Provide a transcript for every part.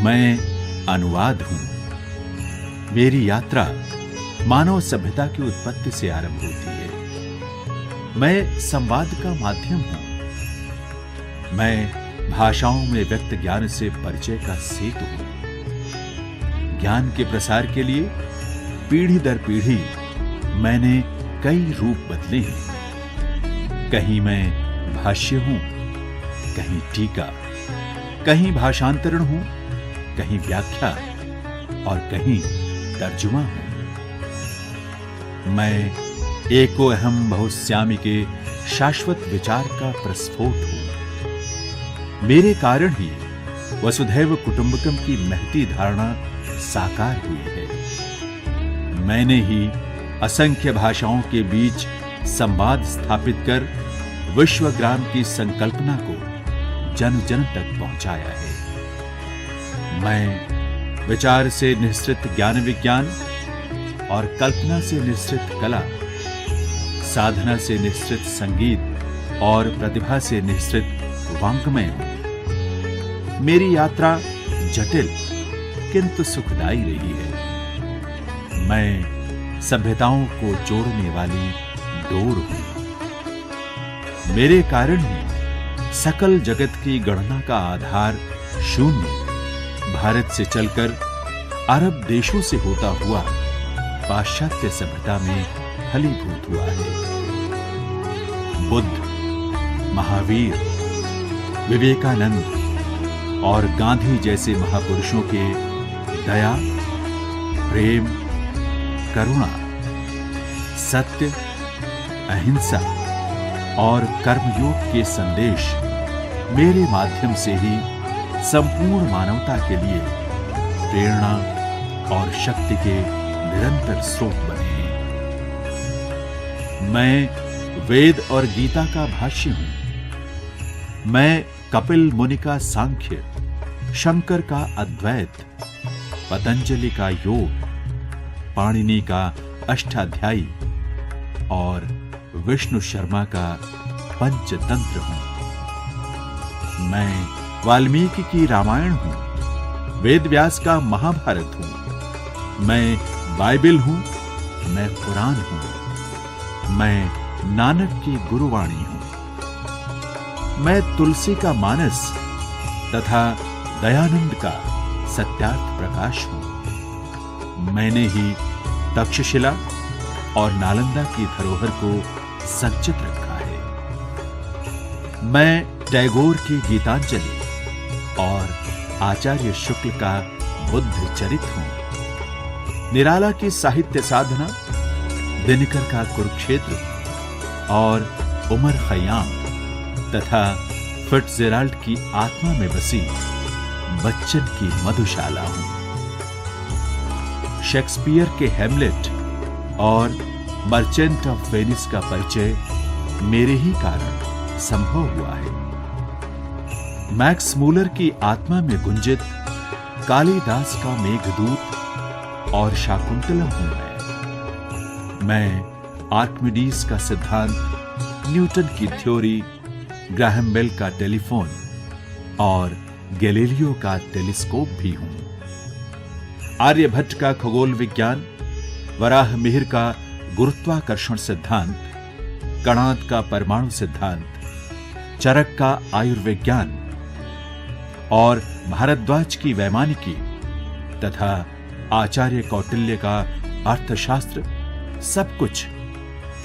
मैं अनुवाद हूं। मेरी यात्रा मानव सभ्यता की उत्पत्ति से आरंभ होती है। मैं संवाद का माध्यम हूं। मैं भाषाओं में व्यक्त ज्ञान से परिचय का सेतु हूं। ज्ञान के प्रसार के लिए पीढ़ी दर पीढ़ी मैंने कई रूप बदले हैं। कहीं मैं भाष्य हूं, कहीं टीका, कहीं भाषांतरण हूं, कहीं व्याख्या और कहीं तर्जुमा हूं। मैं एको अहम बहुश्यामी के शाश्वत विचार का प्रस्फोट हूं। मेरे कारण ही वसुधैव कुटुंबकम की महती धारणा साकार हुई है। मैंने ही असंख्य भाषाओं के बीच संवाद स्थापित कर विश्वग्राम की संकल्पना को जन जन तक पहुंचाया है। मैं विचार से निश्चित ज्ञान विज्ञान और कल्पना से निश्चित कला, साधना से निश्चित संगीत और प्रतिभा से निश्चित वाङ्मय हूं। मेरी यात्रा जटिल किंतु सुखदायी रही है। मैं सभ्यताओं को जोड़ने वाली डोर हूं। मेरे कारण ही सकल जगत की गणना का आधार शून्य भारत से चलकर अरब देशों से होता हुआ पाश्चात्य सभ्यता में फलीभूत हुआ है। बुद्ध, महावीर, विवेकानंद और गांधी जैसे महापुरुषों के दया, प्रेम, करुणा, सत्य, अहिंसा और कर्मयोग के संदेश मेरे माध्यम से ही संपूर्ण मानवता के लिए प्रेरणा और शक्ति के निरंतर स्रोत बने हैं। मैं वेद और गीता का भाष्य हूं। मैं कपिल मुनि का सांख्य, शंकर का अद्वैत, पतंजलि का योग, पाणिनि का अष्टाध्यायी और विष्णु शर्मा का पंचतंत्र हूं। मैं वाल्मीकि की रामायण हूं, वेदव्यास का महाभारत हूं। मैं बाइबिल हूं, मैं कुरान हूं। मैं नानक की गुरुवाणी हूं। मैं तुलसी का मानस तथा दयानंद का सत्यार्थ प्रकाश हूं। मैंने ही तक्षशिला और नालंदा की धरोहर को संचित रखा है। मैं टैगोर की गीतांजलि और आचार्य शुक्ल का बुद्ध चरित हूं। निराला की साहित्य साधना, दिनकर का कुरुक्षेत्र और उमर खयाम तथा फिट्जजेराल्ड की आत्मा में बसी बच्चन की मधुशाला हूं। शेक्सपियर के हैमलेट और मर्चेंट ऑफ वेनिस का परिचय मेरे ही कारण संभव हुआ है। मैक्स मूलर की आत्मा में गुंजित कालिदास का मेघदूत और शाकुंतलम हूं मैं आर्किमिडीज का सिद्धांत, न्यूटन की थ्योरी, ग्राहम बेल का टेलीफोन और गैलीलियो का टेलीस्कोप भी हूं। आर्यभट्ट का खगोल विज्ञान, वराह मिहिर का गुरुत्वाकर्षण सिद्धांत, कणाद का परमाणु सिद्धांत, चरक का आयुर्विज्ञान और भारद्वाज की वैमानिकी तथा आचार्य कौटिल्य का अर्थशास्त्र, सब कुछ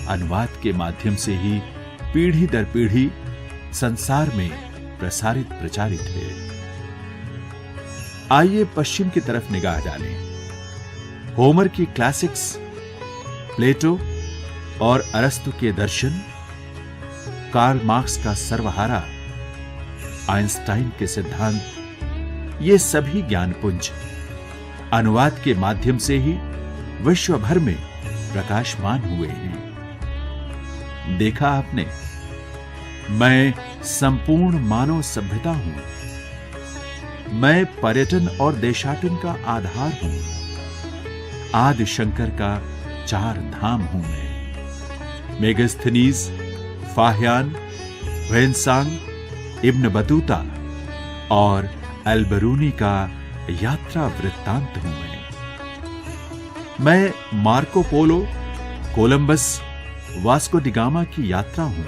अनुवाद के माध्यम से ही पीढ़ी दर पीढ़ी संसार में प्रसारित प्रचारित है। आइए पश्चिम की तरफ निगाह डालें। होमर की क्लासिक्स, प्लेटो और अरस्तु के दर्शन, कार्ल मार्क्स का सर्वहारा, आइंस्टाइन के सिद्धांत, ये सभी ज्ञानपुंज अनुवाद के माध्यम से ही विश्व भर में प्रकाशमान हुए हैं। देखा आपने, मैं संपूर्ण मानव सभ्यता हूं। मैं पर्यटन और देशाटन का आधार हूं। आदि शंकर का चार धाम हूं मैं। मेगास्थनीज, फाहियान, वेंसांग, इब्न बतूता और अल बरूनी का यात्रा वृत्तांत हूं मैं Marco Polo, Columbus, Vasco da Gama की यात्रा हूं।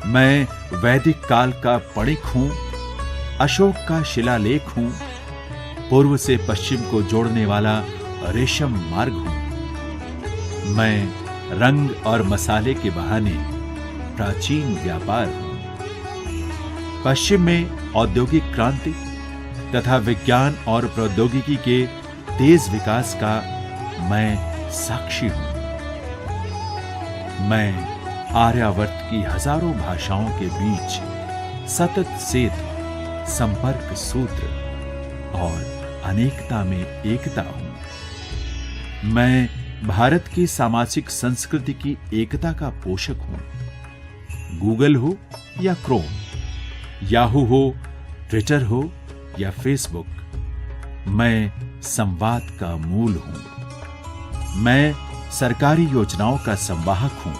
मैं वैदिक काल का पणिक हूं, अशोक का शिलालेख हूं, पूर्व से पश्चिम को जोड़ने वाला रेशम मार्ग हूं। मैं रंग और मसाले के बहाने प्राचीन व्यापार हूं। पश्चिम में औद्योगिक क्रांति तथा विज्ञान और प्रौद्योगिकी के तेज विकास का मैं साक्षी हूं। मैं आर्यावर्त की हजारों भाषाओं के बीच सतत सेतु, संपर्क सूत्र और अनेकता में एकता हूं। मैं भारत की सामाजिक संस्कृति की एकता का पोषक हूं। गूगल हो या क्रोम, याहू हो, ट्विटर हो या फेसबुक, मैं संवाद का मूल हूं। मैं सरकारी योजनाओं का संवाहक हूं,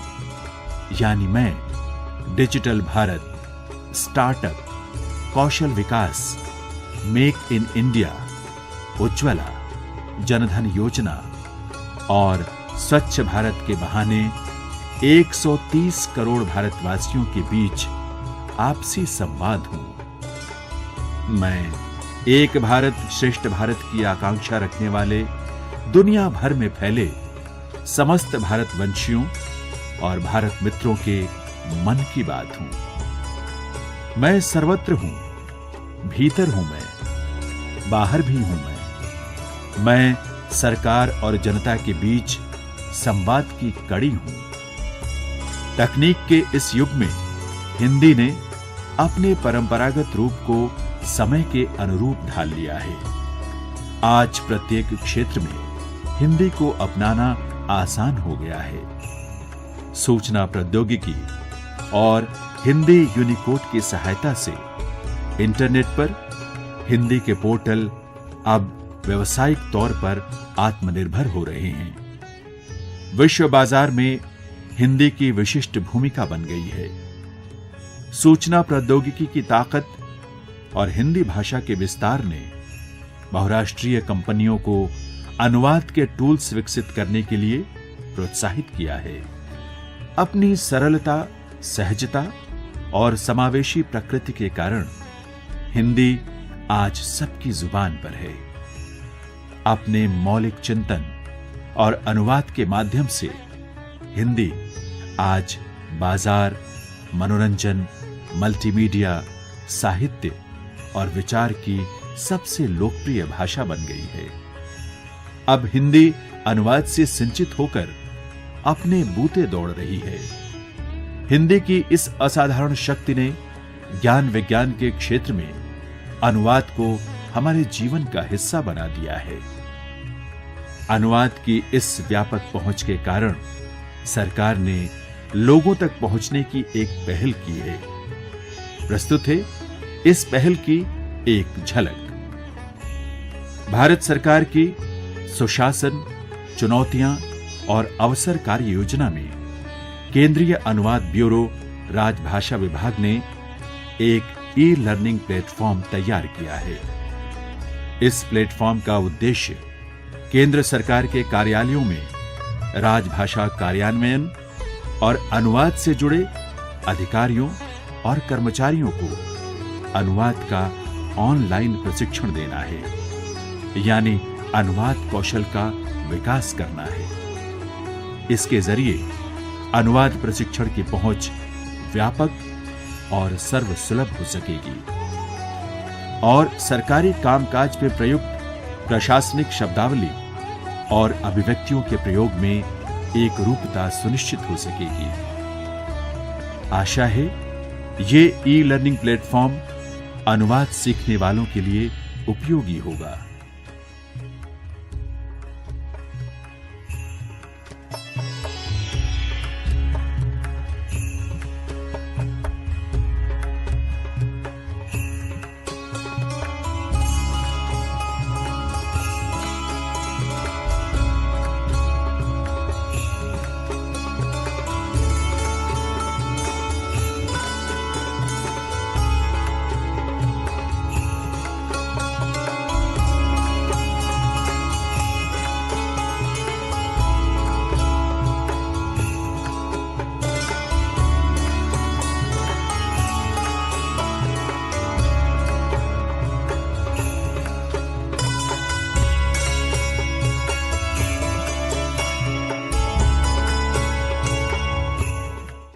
यानी मैं digital Bharat, startup, Kaushal Vikas, make in India, Ujjwala, Jan Dhan योजना और स्वच्छ भारत के बहाने 130 करोड़ भारतवासियों के बीच आपसी संवाद हूं। मैं एक भारत श्रेष्ठ भारत की आकांक्षा रखने वाले दुनिया भर में फैले समस्त भारतवंशियों और भारत मित्रों के मन की बात हूं। मैं सर्वत्र हूं, भीतर हूं मैं, बाहर भी हूं मैं सरकार और जनता के बीच संवाद की कड़ी हूं। तकनीक के इस युग में हिंदी ने अपने परंपरागत रूप को समय के अनुरूप ढाल लिया है। आज प्रत्येक क्षेत्र में हिंदी को अपनाना आसान हो गया है। सूचना प्रौद्योगिकी और हिंदी यूनिकोड की सहायता से इंटरनेट पर हिंदी के पोर्टल अब व्यावसायिक तौर पर आत्मनिर्भर हो रहे हैं। विश्व बाजार में हिंदी की विशिष्ट भूमिका बन गई है। सूचना प्रौद्योगिकी की ताकत और हिंदी भाषा के विस्तार ने बहुराष्ट्रीय कंपनियों को अनुवाद के टूल्स विकसित करने के लिए प्रोत्साहित किया है। अपनी सरलता, सहजता और समावेशी प्रकृति के कारण हिंदी आज सबकी जुबान पर है। अपने मौलिक चिंतन और अनुवाद के माध्यम से हिंदी आज बाजार, मनोरंजन, मल्टीमीडिया, साहित्य और विचार की सबसे लोकप्रिय भाषा बन गई है। अब हिंदी अनुवाद से सिंचित होकर अपने बूते दौड़ रही है। हिंदी की इस असाधारण शक्ति ने ज्ञान विज्ञान के क्षेत्र में अनुवाद को हमारे जीवन का हिस्सा बना दिया है। अनुवाद की इस व्यापक पहुंच के कारण सरकार ने लोगों तक पहुंचने की एक पहल की है। प्रस्तुत है इस पहल की एक झलक। भारत सरकार की सुशासन, चुनौतियां और अवसर कार्य योजना में केंद्रीय अनुवाद ब्यूरो, राजभाषा विभाग ने एक ई लर्निंग प्लेटफॉर्म तैयार किया है। इस प्लेटफॉर्म का उद्देश्य केंद्र सरकार के कार्यालयों में राजभाषा कार्यान्वयन और अनुवाद से जुड़े अधिकारियों और कर्मचारियों को अनुवाद का ऑनलाइन प्रशिक्षण देना है, यानी अनुवाद कौशल का विकास करना है। इसके जरिए अनुवाद प्रशिक्षण की पहुंच व्यापक और सर्वसुलभ हो सकेगी और सरकारी कामकाज में प्रयुक्त प्रशासनिक शब्दावली और अभिव्यक्तियों के प्रयोग में एक रूपता सुनिश्चित हो सकेगी। आशा है ये ई लर्निंग प्लेटफॉर्म अनुवाद सीखने वालों के लिए उपयोगी होगा।